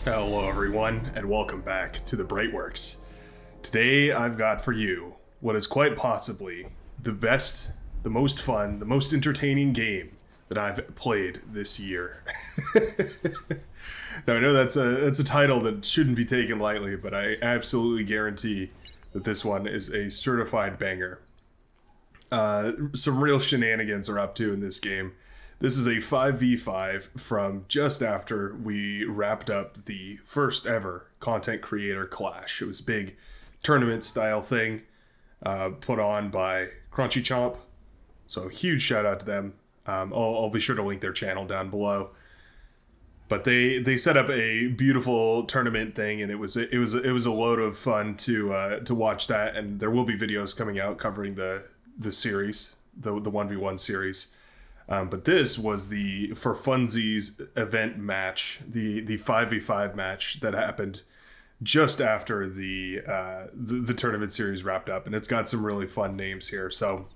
Hello everyone, and welcome back to the Brightworks. Today I've got for you what is quite possibly the best, the most fun, the most entertaining game that I've played this year. Now I know that's a title that shouldn't be taken lightly, but I absolutely guarantee that this one is a certified banger. Some real shenanigans are up to in this game. This is a 5v5 from just after we wrapped up the first ever content creator clash. It was a big tournament style thing put on by Crunchy Chomp. So huge shout out to them. I'll be sure to link their channel down below. But they set up a beautiful tournament thing, and it was a load of fun to watch that. And there will be videos coming out covering the series, the 1v1 series. But this was the for funsies event match, the 5v5 match that happened just after the tournament series wrapped up, and it's got some really fun names here. So,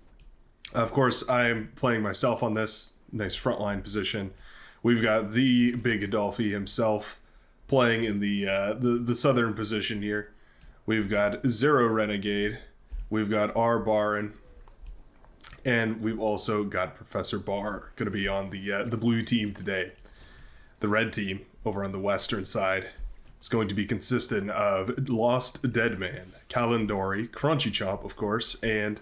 of course, I'm playing myself on this nice frontline position. We've got the big dolfy himself playing in the southern position here. We've got Zero Renegade. We've got R Baron. And we've also got Professor Barr going to be on the blue team today. The red team over on the western side is going to be consistent of Lost Deadman, Kalendori, Crunchy Chomp, of course, and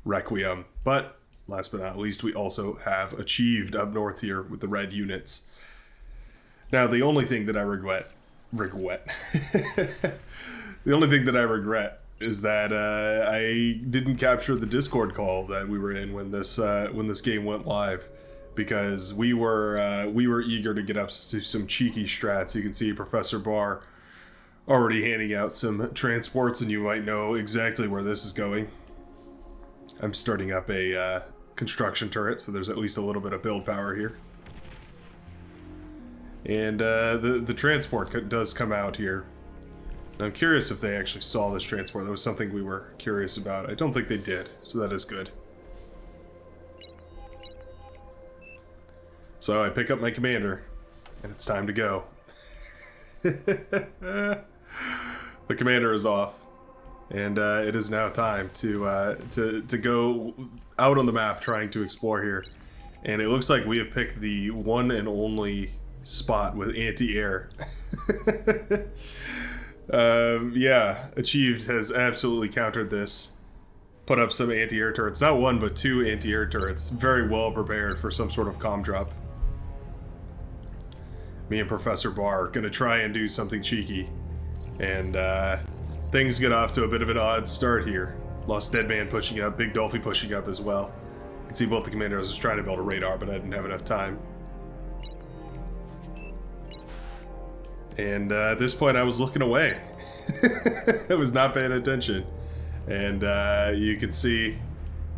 Requiem. But last but not least, we also have Achieved up north here with the red units. Now, the only thing that I regret is that I didn't capture the Discord call that we were in when this game went live, because we were eager to get up to some cheeky strats. You can see Professor Barr already handing out some transports, and you might know exactly where this is going. I'm starting up a construction turret, so there's at least a little bit of build power here. And the transport does come out here. I'm curious if they actually saw this transport. That was something we were curious about. I don't think they did, so that is good. So I pick up my commander, and it's time to go. The commander is off, and it is now time to go out on the map trying to explore here. And it looks like we have picked the one and only spot with anti-air. Yeah, Achieved has absolutely countered this. Put up some anti-air turrets. Not one, but two anti-air turrets. Very well prepared for some sort of comm drop. Me and Professor Barr are gonna try and do something cheeky. And, things get off to a bit of an odd start here. Lost Deadman pushing up, Big Dolphy pushing up as well. You can see both the commanders was trying to build a radar, but I didn't have enough time. And at this point, I was looking away. I was not paying attention. And you can see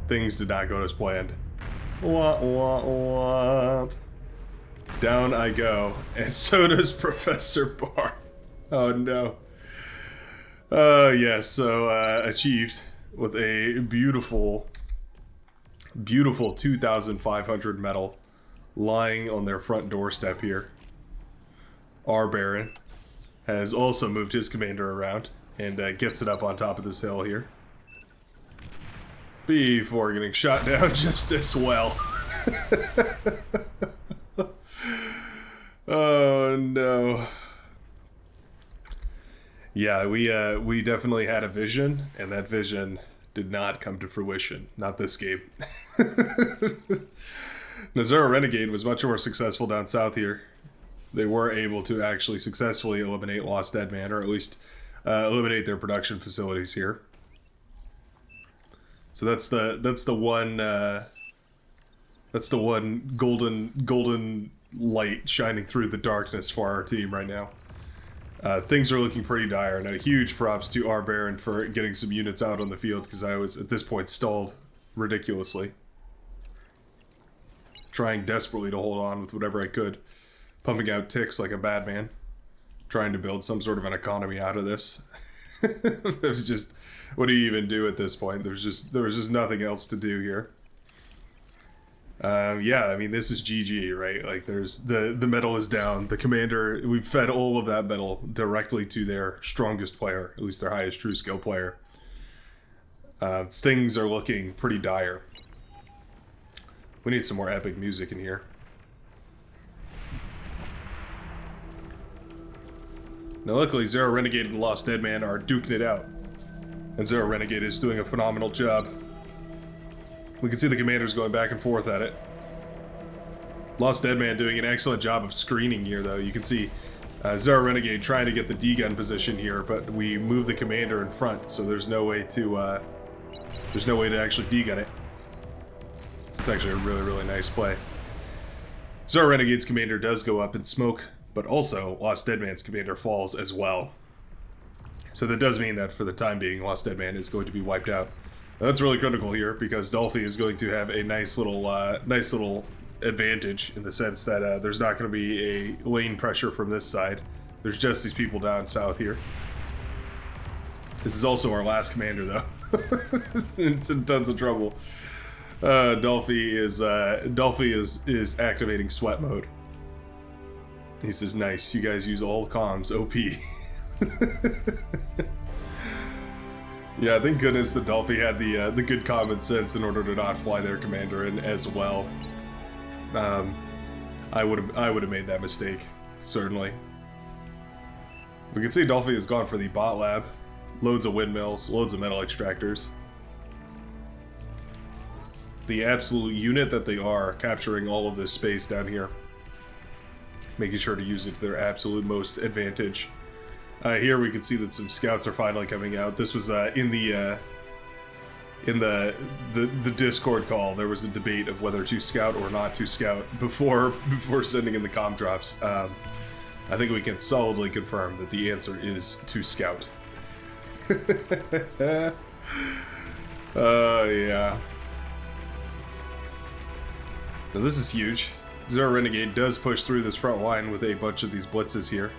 things did not go as planned. Wah, wah, wah. Down I go. And so does Professor Barr. Oh, no. Oh, yes. So Achieved with a beautiful, beautiful 2,500 metal lying on their front doorstep here. R Baron has also moved his commander around and gets it up on top of this hill here before getting shot down just as well. Oh no. Yeah, we definitely had a vision, and that vision did not come to fruition. Not this game. Zero Renegade was much more successful down south here. They were able to actually successfully eliminate Lost Deadman, or at least eliminate their production facilities here. So that's the one golden light shining through the darkness for our team right now. Things are looking pretty dire, and a huge props to R Baron for getting some units out on the field, because I was at this point stalled ridiculously, trying desperately to hold on with whatever I could. Pumping out ticks like a bad man, trying to build some sort of an economy out of this. It was just, what do you even do at this point? There was just nothing else to do here. Yeah, I mean, this is GG, right? Like, there's the metal is down. The commander, we've fed all of that metal directly to their strongest player, at least their highest true skill player. Things are looking pretty dire. We need some more epic music in here. Now, luckily, Zero Renegade and Lost Deadman are duking it out. And Zero Renegade is doing a phenomenal job. We can see the commanders going back and forth at it. Lost Deadman doing an excellent job of screening here, though. You can see Zero Renegade trying to get the D-gun position here, but we move the commander in front, so there's no way to actually D-gun it. So it's actually a really, really nice play. Zero Renegade's commander does go up in smoke, but also Lost Deadman's commander falls as well. So that does mean that for the time being, Lost Deadman is going to be wiped out. Now, that's really critical here because Dolfy is going to have a nice little advantage in the sense that there's not going to be a lane pressure from this side. There's just these people down south here. This is also our last commander, though. It's in tons of trouble. Dolfy is activating sweat mode. He says, "Nice, you guys use all the comms, OP." Yeah, thank goodness that Dolphy had the good common sense in order to not fly their commander in as well. I would have made that mistake, certainly. We can see Dolphy has gone for the bot lab. Loads of windmills, loads of metal extractors. The absolute unit that they are, capturing all of this space down here. Making sure to use it to their absolute most advantage. Here we can see that some scouts are finally coming out. This was in the Discord call. There was a debate of whether to scout or not to scout before sending in the comm drops. I think we can solidly confirm that the answer is to scout. Yeah. Now this is huge. Zero Renegade does push through this front line with a bunch of these blitzes here.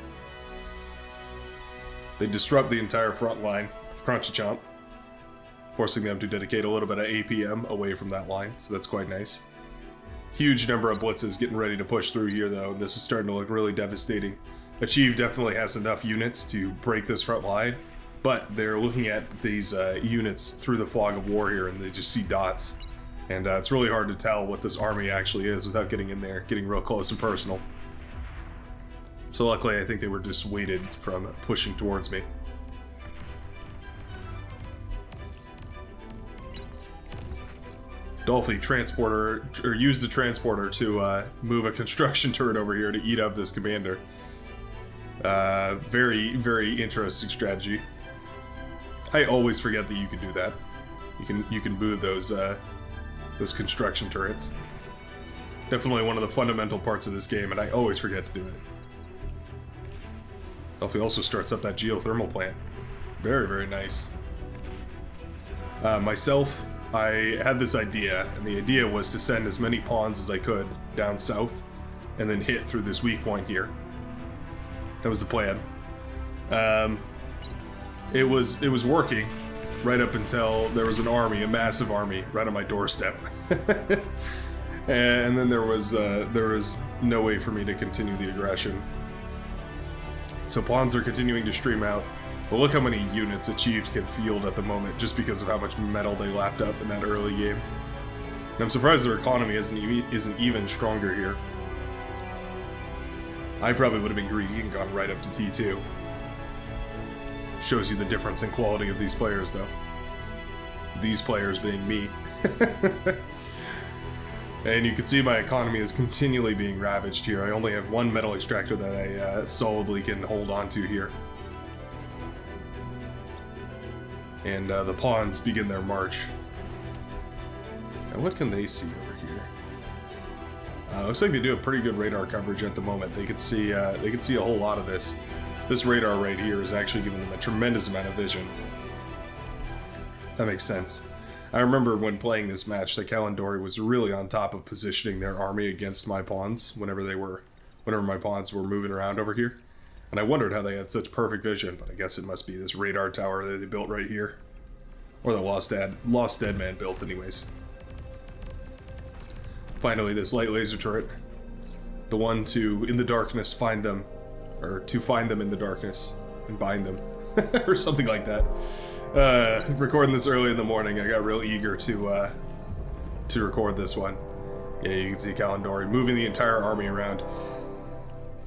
They disrupt the entire front line of Crunchy Chomp, forcing them to dedicate a little bit of APM away from that line, so that's quite nice. Huge number of blitzes getting ready to push through here, though, and this is starting to look really devastating. Achieve definitely has enough units to break this front line, but they're looking at these units through the fog of war here, and they just see dots. And it's really hard to tell what this army actually is without getting in there, getting real close and personal. So luckily, I think they were dissuaded from pushing towards me. Dolphy transporter, or use the transporter to move a construction turret over here to eat up this commander. Very, very interesting strategy. I always forget that you can do that. You can move those construction turrets. Definitely one of the fundamental parts of this game, and I always forget to do it. Dolphy also starts up that geothermal plant. Very, very nice. Myself, I had this idea, and the idea was to send as many pawns as I could down south, and then hit through this weak point here. That was the plan. It was working right up until there was an army, a massive army, right on my doorstep. And then there was no way for me to continue the aggression. So pawns are continuing to stream out, but look how many units Achieved can field at the moment just because of how much metal they lapped up in that early game. And I'm surprised their economy isn't even stronger here. I probably would have been greedy and gone right up to T2. Shows you the difference in quality of these players, though. These players being me. And you can see my economy is continually being ravaged here. I only have one metal extractor that I solidly can hold on to here. And the pawns begin their march. Now what can they see over here? Looks like they do a pretty good radar coverage at the moment. They could see a whole lot of this. This radar right here is actually giving them a tremendous amount of vision. That makes sense. I remember when playing this match that Kalendori was really on top of positioning their army against my pawns whenever my pawns were moving around over here. And I wondered how they had such perfect vision, but I guess it must be this radar tower that they built right here. Or the Lost Deadman built anyways. Finally, this light laser turret. The one to, in the darkness, find them. Or to find them in the darkness and bind them. Or something like that. Recording this early in the morning, I got real eager to record this one. Yeah, you can see Kalendari moving the entire army around.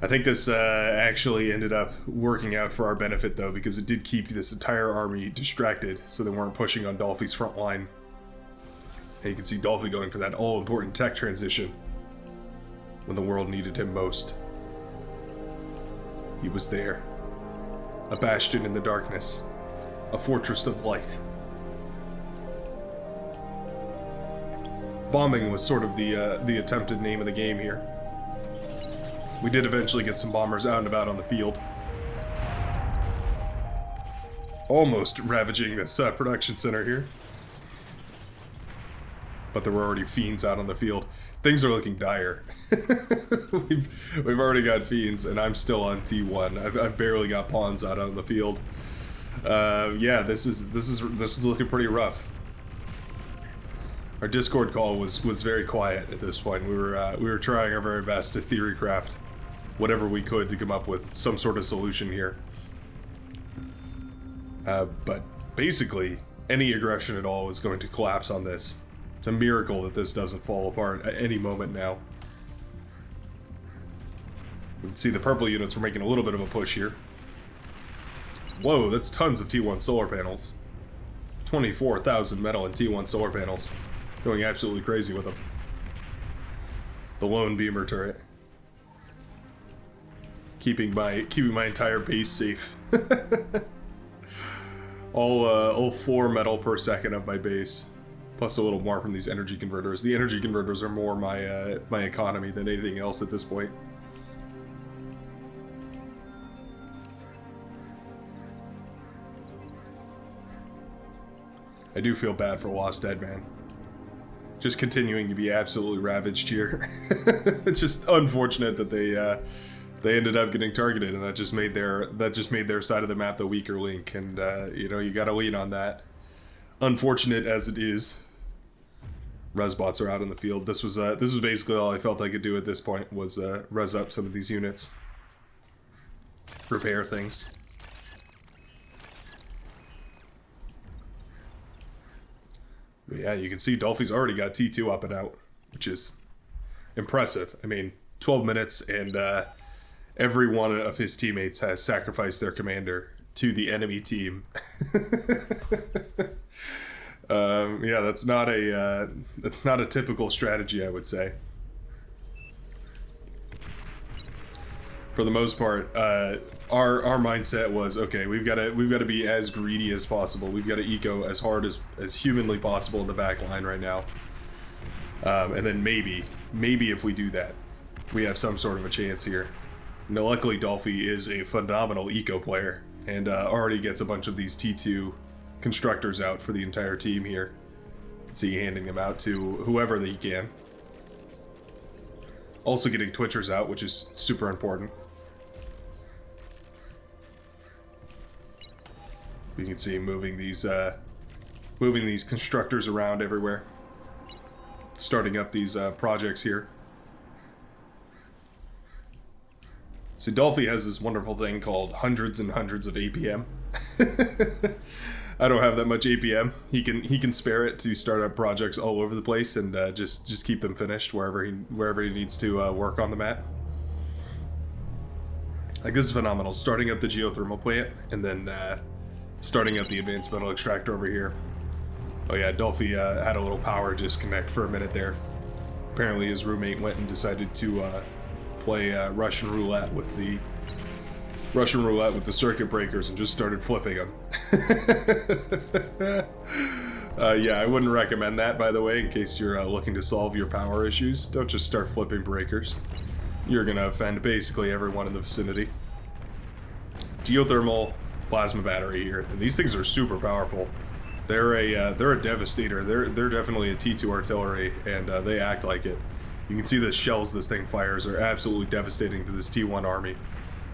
I think this actually ended up working out for our benefit, though, because it did keep this entire army distracted, so they weren't pushing on Dolphy's front line. And you can see Dolphy going for that all-important tech transition when the world needed him most. He was there. A bastion in the darkness. A fortress of light. Bombing was sort of the attempted name of the game here. We did eventually get some bombers out and about on the field. Almost ravaging this production center here. But there were already fiends out on the field. Things are looking dire. we've already got fiends, and I'm still on T1. I've barely got pawns out on the field. Yeah, this is looking pretty rough. Our Discord call was very quiet at this point. We were trying our very best to theory craft whatever we could to come up with some sort of solution here. But basically, any aggression at all is going to collapse on this. It's a miracle that this doesn't fall apart at any moment now. We can see the purple units were making a little bit of a push here. Whoa, that's tons of T1 solar panels. 24,000 metal and T1 solar panels. Going absolutely crazy with them. The lone beamer turret. Keeping my entire base safe. all 4 metal per second of my base. Plus a little more from these energy converters. The energy converters are more my economy than anything else at this point. I do feel bad for Lost Dead Man. Just continuing to be absolutely ravaged here. It's just unfortunate that they ended up getting targeted, and that just made their side of the map the weaker link. And you know, you gotta lean on that. Unfortunate as it is. Resbots are out in the field. This was basically all I felt I could do at this point was res up some of these units, repair things. But yeah, you can see Dolphy's already got T2 up and out, which is impressive. I mean, 12 minutes and every one of his teammates has sacrificed their commander to the enemy team. Yeah, that's not a typical strategy, I would say. For the most part, our mindset was, okay, we've got to be as greedy as possible. We've got to eco as hard as humanly possible in the back line right now. And then maybe if we do that, we have some sort of a chance here. Now, luckily, Dolphy is a phenomenal eco player and already gets a bunch of these T2 constructors out for the entire team here. You can see handing them out to whoever that he can. Also getting Twitchers out, which is super important. You can see moving these constructors around everywhere. Starting up these projects here. So Dolphy has this wonderful thing called hundreds and hundreds of APM. I don't have that much APM. He can spare it to start up projects all over the place and just keep them finished wherever he needs to work on the map. Like, this is phenomenal. Starting up the geothermal plant and then starting up the advanced metal extractor over here. Oh yeah, Dolphy had a little power disconnect for a minute there. Apparently his roommate went and decided to play Russian roulette with the circuit breakers and just started flipping them. Yeah, I wouldn't recommend that, by the way, in case you're looking to solve your power issues. Don't just start flipping breakers. You're gonna offend basically everyone in the vicinity. Geothermal plasma battery here, and these things are super powerful. They're a devastator. They're definitely a T2 artillery, and they act like it. You can see the shells this thing fires are absolutely devastating to this T1 army.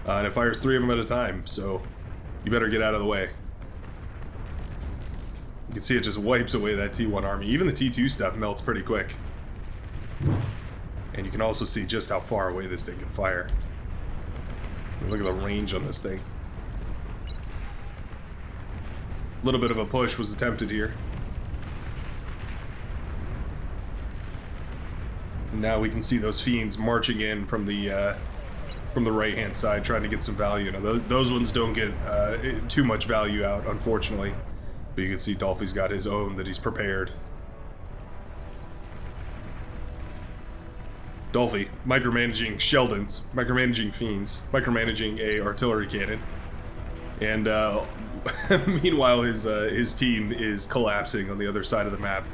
And it fires 3 of them at a time, so you better get out of the way. You can see it just wipes away that T1 army. Even the T2 stuff melts pretty quick. you can also see just how far away this thing can fire. Look at the range on this thing. A little bit of a push was attempted here. Now we can see those fiends marching in from the right-hand side, trying to get some value. Now those ones don't get too much value out, unfortunately. But you can see Dolphy's got his own that he's prepared. Dolphy, micromanaging Sheldons, micromanaging fiends, micromanaging a artillery cannon. And meanwhile, his team is collapsing on the other side of the map.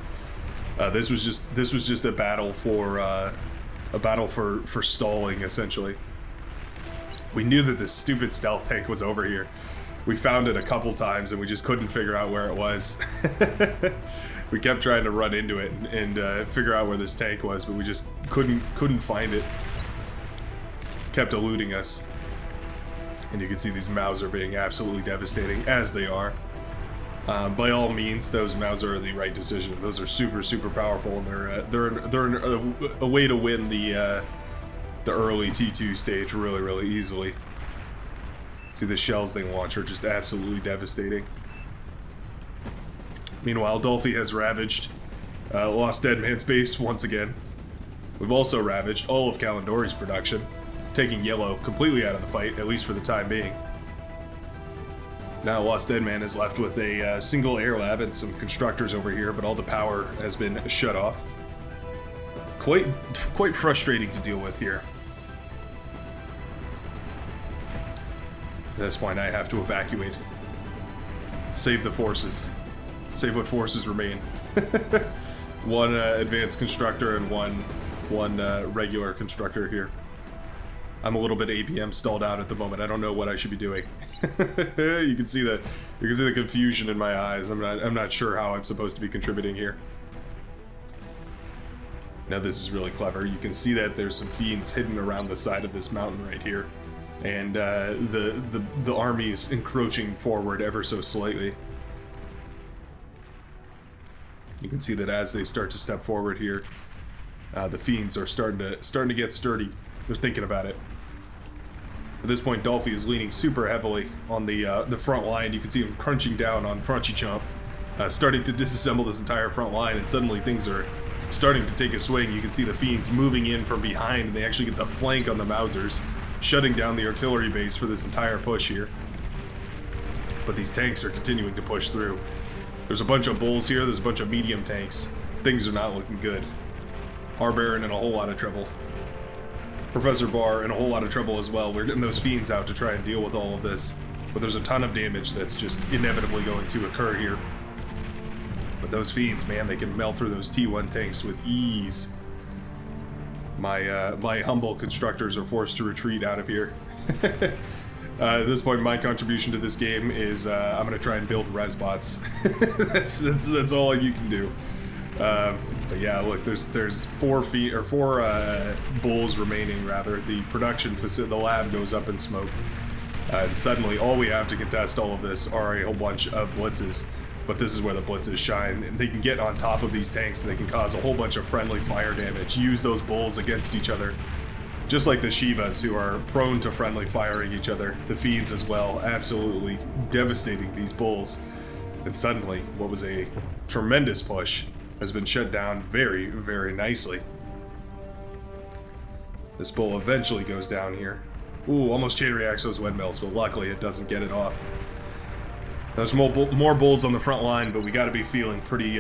This was just a battle for stalling, essentially. We knew that this stupid stealth tank was over here. We found it a couple times and we just couldn't figure out where it was. We kept trying to run into it and figure out where this tank was, but we just couldn't find it. Kept eluding us. And you can see these Mauser being absolutely devastating, as they are. By all means, those Mauser are the right decision. Those are super powerful, and they're a way to win the early T2 stage really easily. See, the shells they launch are just absolutely devastating. Meanwhile, Dolphy has ravaged Lost Dead Man's base once again. We've also ravaged all of Kalendori's production, taking Yellow completely out of the fight, at least for the time being. Now Lost Dead Man is left with a single air lab and some constructors over here, but all the power has been shut off. Quite frustrating to deal with here. At this point, I have to evacuate. Save the forces. Save what forces remain. One advanced constructor and one regular constructor here. I'm a little bit APM stalled out at the moment. I don't know what I should be doing. You can see the confusion in my eyes. I'm not sure how I'm supposed to be contributing here. Now this is really clever. You can see that there's some fiends hidden around the side of this mountain right here, and the army is encroaching forward ever so slightly. You can see that as they start to step forward here, the fiends are starting to get sturdy. They're thinking about it. At this point, Dolphy is leaning super heavily on the front line. You can see him crunching down on Crunchy Chump, starting to disassemble this entire front line, and suddenly things are starting to take a swing. You can see the fiends moving in from behind, and they actually get the flank on the Mausers, shutting down the artillery base for this entire push here. But these tanks are continuing to push through. There's a bunch of bulls here, there's a bunch of medium tanks. Things are not looking good. R Baron in a whole lot of trouble. Professor Barr in a whole lot of trouble as well. We're getting those fiends out to try and deal with all of this. But there's a ton of damage that's just inevitably going to occur here. But those fiends, man, they can melt through those T1 tanks with ease. My humble constructors are forced to retreat out of here. At this point, my contribution to this game is I'm going to try and build resbots. that's all you can do. But yeah, look, there's four bulls remaining. Rather, the production facility, the lab goes up in smoke, and suddenly all we have to contest all of this are a whole bunch of blitzes. But this is where the blitzes shine. And they can get on top of these tanks, and they can cause a whole bunch of friendly fire damage. Use those bulls against each other. Just like the Shivas, who are prone to friendly firing each other, the fiends as well, absolutely devastating these bulls. And suddenly, what was a tremendous push has been shut down very nicely. This bull eventually goes down here. Ooh, almost chain reacts those windmills, but luckily it doesn't get it off. There's more bulls on the front line, but we got to be feeling pretty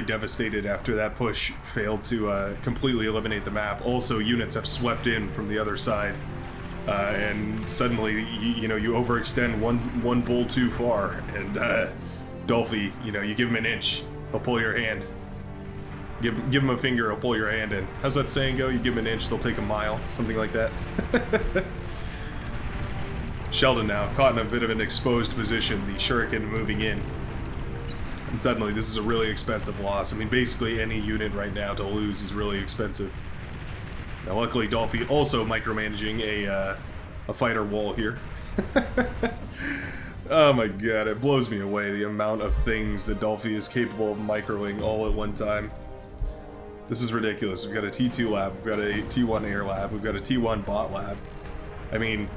devastated after that push failed to completely eliminate the map. Also, units have swept in from the other side, and suddenly, you overextend one bull too far, and Dolphy, you give him an inch, he'll pull your hand. Give him a finger, he'll pull your hand in. How's that saying go? You give him an inch, they'll take a mile, something like that. Sheldon now, caught in a bit of an exposed position, the shuriken moving in. And suddenly, this is a really expensive loss. I mean, basically any unit right now to lose is really expensive. Now, luckily, Dolphy also micromanaging a fighter wall here. Oh my god, it blows me away, the amount of things that Dolphy is capable of microing all at one time. This is ridiculous. We've got a T2 lab, we've got a T1 air lab, we've got a T1 bot lab. I mean,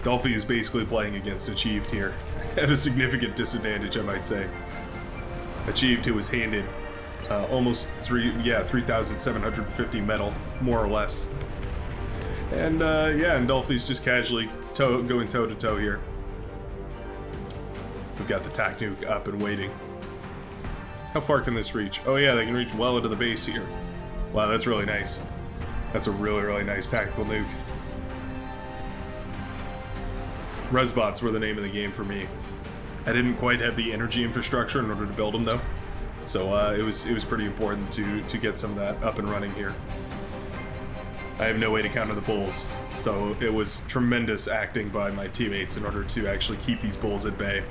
Dolphy is basically playing against Achieved here. At a significant disadvantage, I might say. Achieved, who was handed almost 3,750 metal, more or less. And yeah, and Dolphy's just casually going toe to toe here. We've got the tac nuke up and waiting. How far can this reach? Oh yeah, they can reach well into the base here. Wow, that's really nice. That's a really, really nice tactical nuke. Resbots were the name of the game for me. I didn't quite have the energy infrastructure in order to build them though. So it was pretty important to get some of that up and running here. I have no way to counter the bulls, so it was tremendous acting by my teammates in order to actually keep these bulls at bay.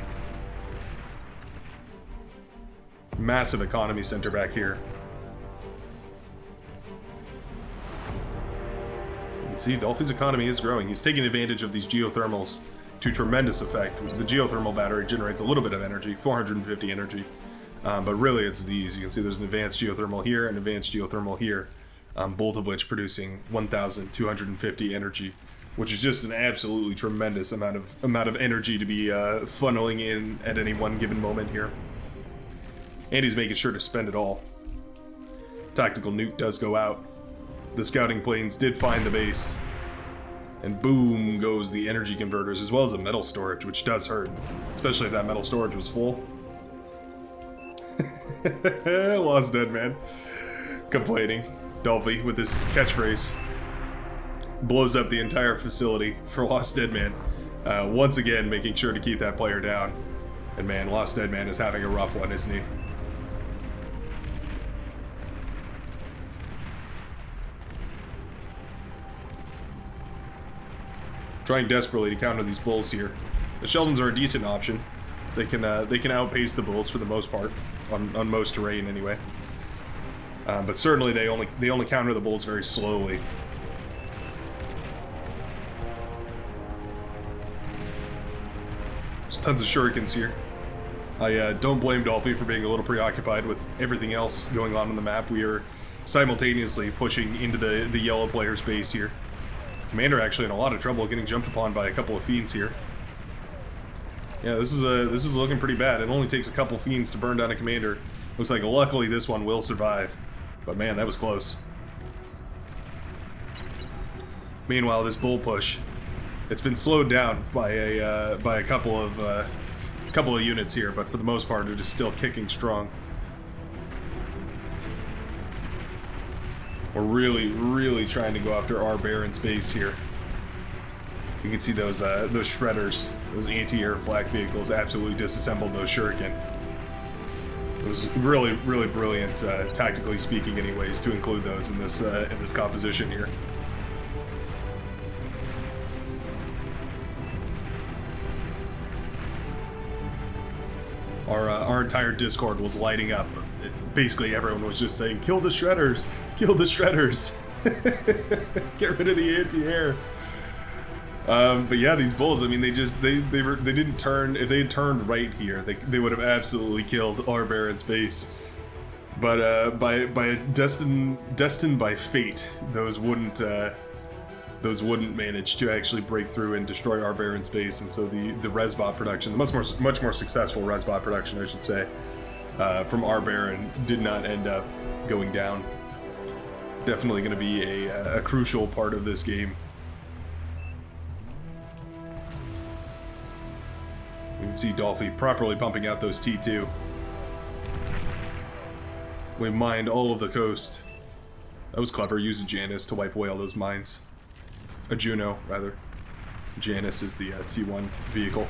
Massive economy center back here. You can see Dolphy's economy is growing. He's taking advantage of these geothermals to tremendous effect. The geothermal battery generates a little bit of energy, 450 energy, but really it's these. You can see there's an advanced geothermal here and advanced geothermal here, both of which producing 1,250 energy, which is just an absolutely tremendous amount of energy to be funneling in at any one given moment here. And he's making sure to spend it all. Tactical nuke does go out. The scouting planes did find the base. And boom goes the energy converters, as well as the metal storage, which does hurt. Especially if that metal storage was full. Lost Dead Man. Complaining. Dolphy, with his catchphrase, blows up the entire facility for Lost Dead Man. Once again, making sure to keep that player down. And man, Lost Dead Man is having a rough one, isn't he? Trying desperately to counter these bulls here. The Sheldons are a decent option. They can outpace the bulls for the most part, on most terrain anyway. But certainly they only counter the bulls very slowly. There's tons of shurikens here. I don't blame Dolphy for being a little preoccupied with everything else going on the map. We are simultaneously pushing into the yellow player's base here. Commander actually in a lot of trouble, getting jumped upon by a couple of fiends here. Yeah, this is looking pretty bad. It only takes a couple fiends to burn down a commander. Looks like luckily this one will survive. But man, that was close. Meanwhile, this bull push, it's been slowed down by a couple of units here, but for the most part, it is still kicking strong. We're really, really trying to go after our Baron's base here. You can see those shredders, those anti-air flak vehicles, absolutely disassembled those shuriken. It was really, really brilliant, tactically speaking, anyways, to include those in this composition here. Our entire Discord was lighting up. Basically, everyone was just saying, "Kill the shredders! Kill the shredders! Get rid of the anti-air!" But yeah, these bulls. I mean, they didn't turn. If they had turned right here, they would have absolutely killed our Baron's base. But by destined by fate, those wouldn't manage to actually break through and destroy our Baron's base. And so the resbot production, the much more successful resbot production, I should say, from our Baron did not end up going down. Definitely going to be a crucial part of this game. We can see Dolphy properly pumping out those T2. We mined all of the coast. That was clever, use a Janus to wipe away all those mines. A Juno, rather. Janus is the T1 vehicle.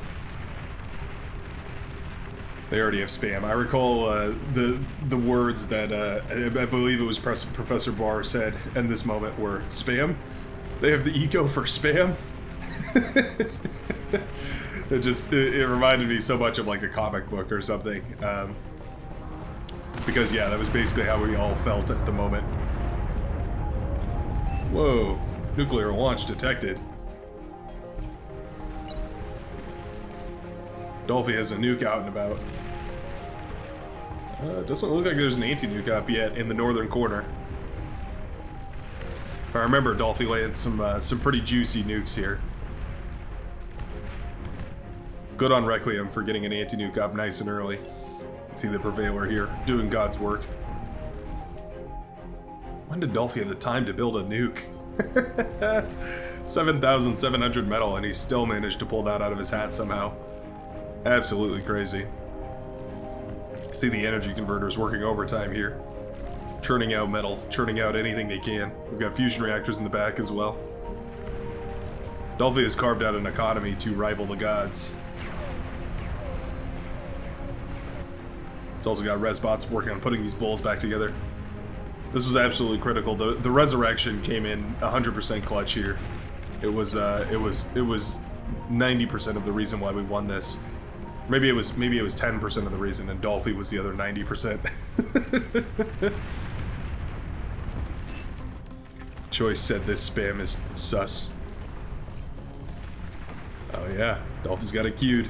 They already have spam. I recall the words that I believe it was Professor Barr said in this moment were spam. They have the eco for spam. It reminded me so much of like a comic book or something. Because yeah, that was basically how we all felt at the moment. Whoa, nuclear launch detected. Dolphy has a nuke out and about. Doesn't look like there's an anti-nuke up yet in the northern corner. If I remember, Dolphy landed some pretty juicy nukes here. Good on Requiem for getting an anti-nuke up nice and early. Let's see the Prevailer here, doing God's work. When did Dolphy have the time to build a nuke? 7,700 metal, and he still managed to pull that out of his hat somehow. Absolutely crazy. See the energy converters working overtime here. Churning out metal, churning out anything they can. We've got fusion reactors in the back as well. Dolphy has carved out an economy to rival the gods. It's also got Resbots working on putting these bulls back together. This was absolutely critical. The resurrection came in 100% clutch here. It was 90% of the reason why we won this. Maybe it was 10% of the reason, and Dolphy was the other 90%. Choice said this spam is sus. Oh yeah, Dolphy's got it queued.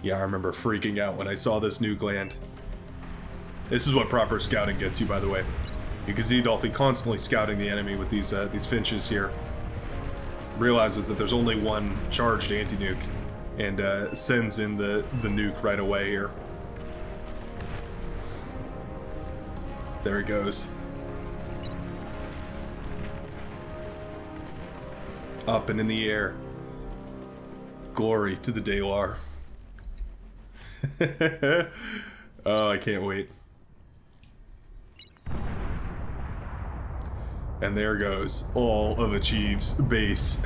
Yeah, I remember freaking out when I saw this nuke land. This is what proper scouting gets you, by the way. You can see Dolphy constantly scouting the enemy with these finches here. Realizes that there's only one charged anti-nuke, and sends in the nuke right away here. There he goes. Up and in the air. Glory to the Delar. Oh, I can't wait. And there goes all of Achieve's base.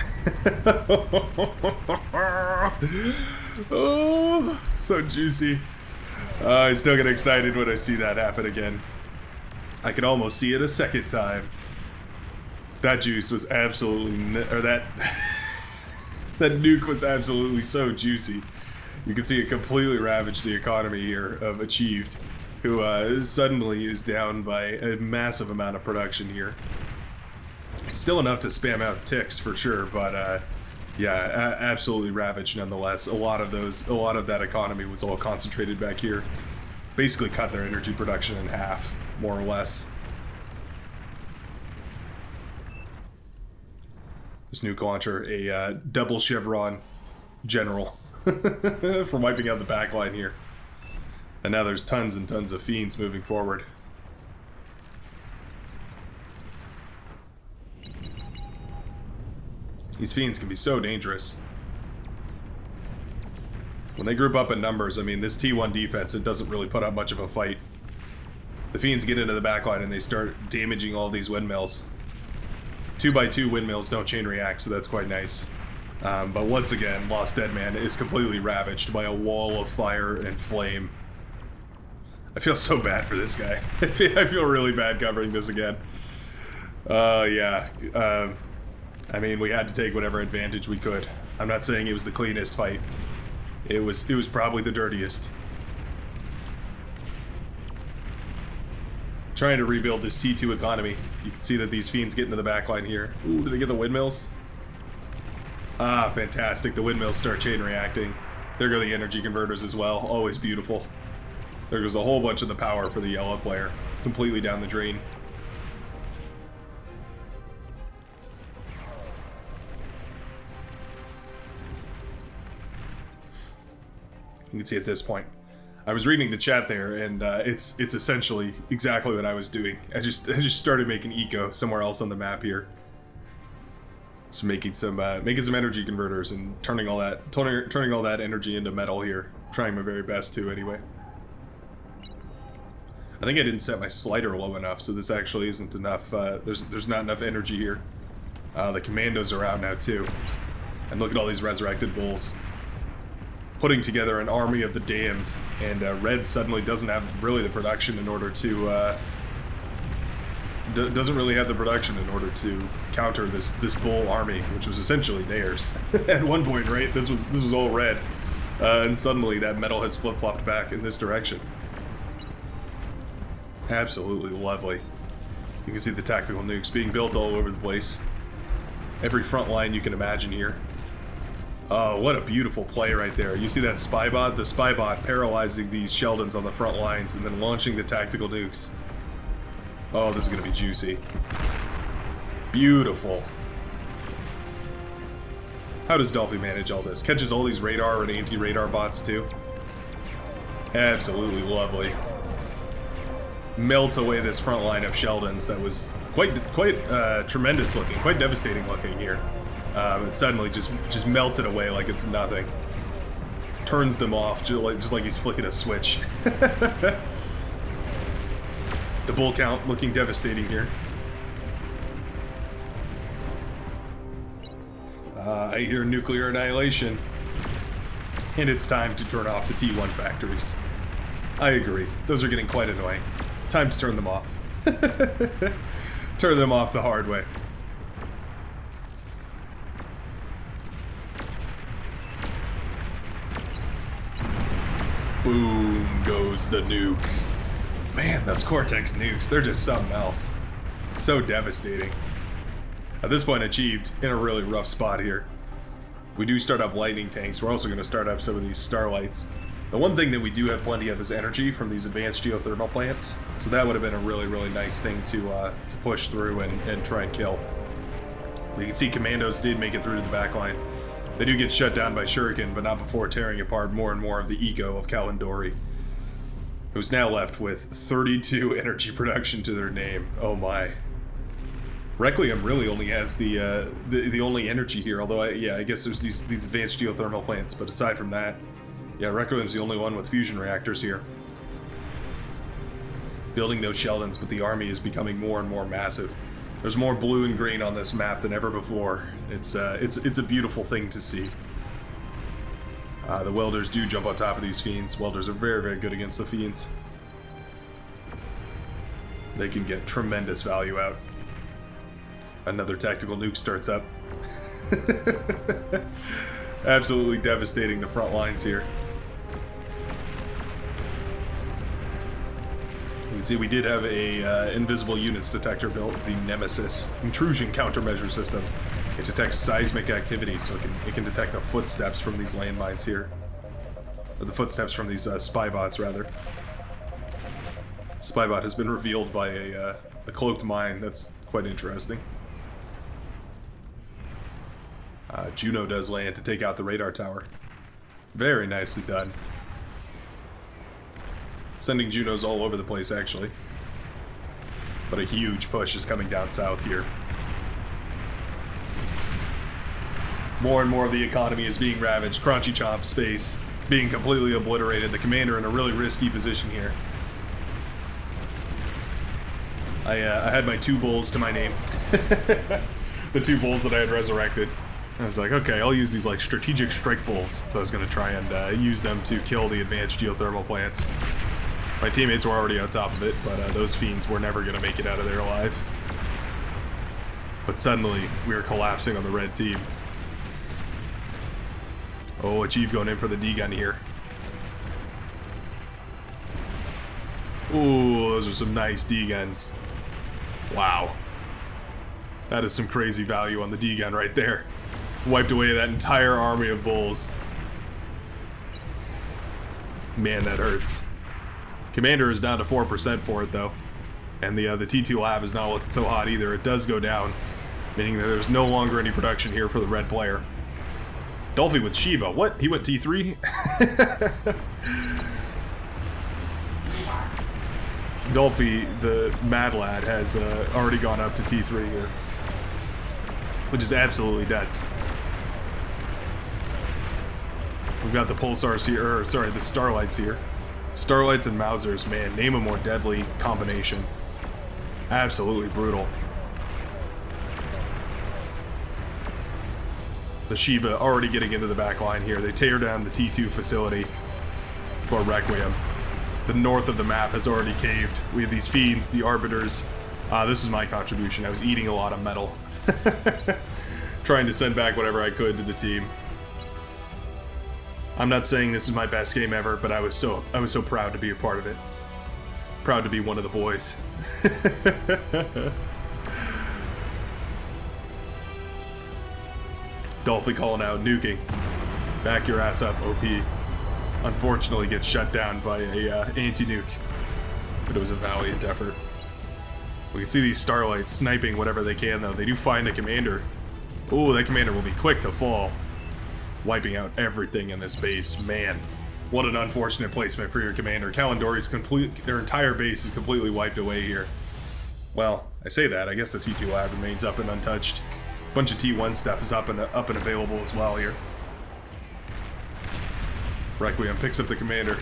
Oh, so juicy. I still get excited when I see that happen again. I can almost see it a second time. That juice was absolutely, that nuke was absolutely so juicy. You can see it completely ravaged the economy here of Achieved, who suddenly is down by a massive amount of production here. Still enough to spam out ticks for sure, but yeah, absolutely ravaged nonetheless. A lot of that economy was all concentrated back here. Basically cut their energy production in half, more or less. This nuke launcher, a double chevron general for wiping out the backline here. And now there's tons and tons of fiends moving forward. These fiends can be so dangerous. When they group up in numbers, I mean, this T1 defense, it doesn't really put up much of a fight. The fiends get into the backline and they start damaging all these windmills. 2x2 windmills don't chain react, so that's quite nice. But once again, Lost Deadman is completely ravaged by a wall of fire and flame. I feel so bad for this guy. I feel really bad covering this again. Yeah. I mean, we had to take whatever advantage we could. I'm not saying it was the cleanest fight. It was probably the dirtiest. Trying to rebuild this T2 economy. You can see that these fiends get into the backline here. Ooh, do they get the windmills? Ah, fantastic. The windmills start chain reacting. There go the energy converters as well. Always beautiful. There goes a whole bunch of the power for the yellow player. Completely down the drain. You can see at this point. I was reading the chat there, and it's essentially exactly what I was doing. I just started making eco somewhere else on the map here. Just making some energy converters and turning all that energy into metal here. Trying my very best to, anyway. I think I didn't set my slider low enough, so this actually isn't enough. There's not enough energy here. The commandos are out now too, and look at all these resurrected bulls. Putting together an army of the damned, and Red suddenly doesn't have really the production in order to doesn't really have the production in order to counter this bull army, which was essentially theirs at one point, right? This was all red, and suddenly that metal has flip-flopped back in this direction. Absolutely lovely. You can see the tactical nukes being built all over the place. Every front line you can imagine here. Oh, what a beautiful play right there. You see that spy bot? The spy bot paralyzing these Sheldons on the front lines and then launching the tactical nukes. Oh, this is going to be juicy. Beautiful. How does dolfy manage all this? Catches all these radar and anti-radar bots too. Absolutely lovely. Melts away this front line of Sheldons that was quite tremendous looking, quite devastating looking here. And suddenly just melts it away like it's nothing. Turns them off just like he's flicking a switch. The bull count looking devastating here. I hear nuclear annihilation. And it's time to turn off the T1 factories. I agree. Those are getting quite annoying. Time to turn them off. Turn them off the hard way. Boom goes the nuke. Man, those Cortex nukes, they're just something else. So devastating. At this point achieved in a really rough spot here. We do start up lightning tanks. We're also going to start up some of these starlights. The one thing that we do have plenty of is energy from these advanced geothermal plants. So that would have been a really, really nice thing to push through and try and kill. You can see commandos did make it through to the back line. They do get shut down by Shuriken, but not before tearing apart more and more of the eco of Kalendori, who's now left with 32 energy production to their name. Oh my. Requiem really only has the only energy here, although I guess there's these advanced geothermal plants, but aside from that, yeah, Requiem's the only one with fusion reactors here. Building those Sheldons, but the army is becoming more and more massive. There's more blue and green on this map than ever before. It's a beautiful thing to see. The welders do jump on top of these fiends. Welders are very, very good against the fiends. They can get tremendous value out. Another tactical nuke starts up. Absolutely devastating the front lines here. You can see we did have a invisible units detector built, the Nemesis intrusion countermeasure system. It detects seismic activity, so it can detect the footsteps from these landmines here. Or the footsteps from these spy bots, rather. Spybot has been revealed by a cloaked mine. That's quite interesting. Juno does land to take out the radar tower. Very nicely done. Sending Junos all over the place, actually. But a huge push is coming down south here. More and more of the economy is being ravaged. Crunchy Chomp space being completely obliterated. The commander in a really risky position here. I had my 2 bulls to my name. The 2 bulls that I had resurrected. I was like, okay, I'll use these like strategic strike bulls. So I was going to try and use them to kill the advanced geothermal plants. My teammates were already on top of it, but those fiends were never going to make it out of there alive. But suddenly, we were collapsing on the red team. Oh, Achieve going in for the D-gun here. Ooh, those are some nice D-guns. Wow. That is some crazy value on the D-gun right there. Wiped away that entire army of bulls. Man, that hurts. Commander is down to 4% for it, though. And the T2 lab is not looking so hot either. It does go down, meaning that there's no longer any production here for the red player. Dolfy with Shiva. What? He went T3? Dolfy, the Mad Lad, has already gone up to T3 here. Which is absolutely nuts. We've got the Pulsars here, or sorry, the Starlights here. Starlights and Mausers, man, name a more deadly combination. Absolutely brutal. The Shiva already getting into the back line here. They tear down the T2 facility for Requiem. The north of the map has already caved. We have these fiends, the Arbiters. This is my contribution. I was eating a lot of metal. Trying to send back whatever I could to the team. I'm not saying this is my best game ever, but I was so proud to be a part of it. Proud to be one of the boys. Dolfy calling out nuking. Back your ass up, OP. Unfortunately gets shut down by a anti-nuke. But it was a valiant effort. We can see these starlights sniping whatever they can, though. They do find a commander. Oh, that commander will be quick to fall. Wiping out everything in this base. Man, what an unfortunate placement for your commander. Kalendori's their entire base is completely wiped away here. Well, I say that. I guess the T2 lab remains up and untouched. Bunch of T1 stuff is up and available as well here. Requiem picks up the commander.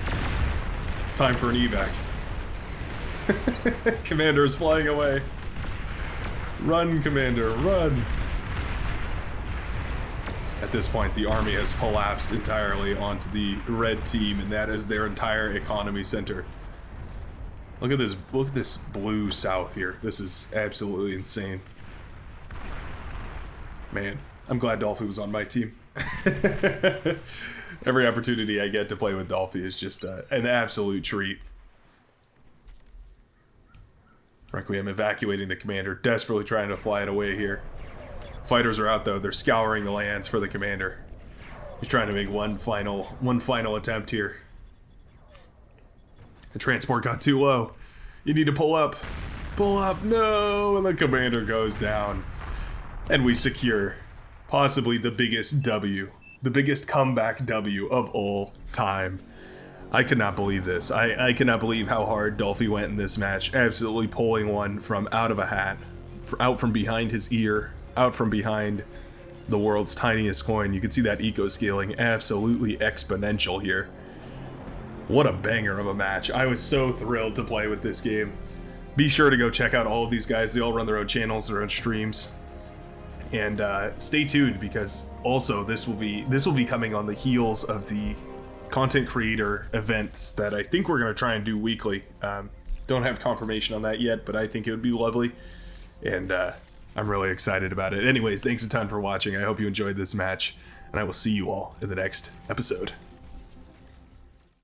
Time for an evac. Commander is flying away. Run, Commander, run. At this point, the army has collapsed entirely onto the red team, and that is their entire economy center. Look at this blue south here. This is absolutely insane. Man, I'm glad Dolphy was on my team. Every opportunity I get to play with Dolphy is just an absolute treat. Requiem evacuating the commander, desperately trying to fly it away here. Fighters are out though, they're scouring the lands for the commander. He's trying to make one final attempt here. The transport got too low. You need to pull up. Pull up, no! And the commander goes down. And we secure possibly the biggest W. The biggest comeback W of all time. I could not believe this. I cannot believe how hard Dolphy went in this match. Absolutely pulling one from out of a hat. Out from behind his ear. Out from behind the world's tiniest coin. You can see that eco scaling absolutely exponential here. What a banger of a match. I was so thrilled to play with this game. Be sure to go check out all of these guys. They all run their own channels, their own streams. And stay tuned, because also this will be coming on the heels of the content creator event that I think we're going to try and do weekly. Don't have confirmation on that yet, but I think it would be lovely. And I'm really excited about it. Anyways, thanks a ton for watching. I hope you enjoyed this match, and I will see you all in the next episode.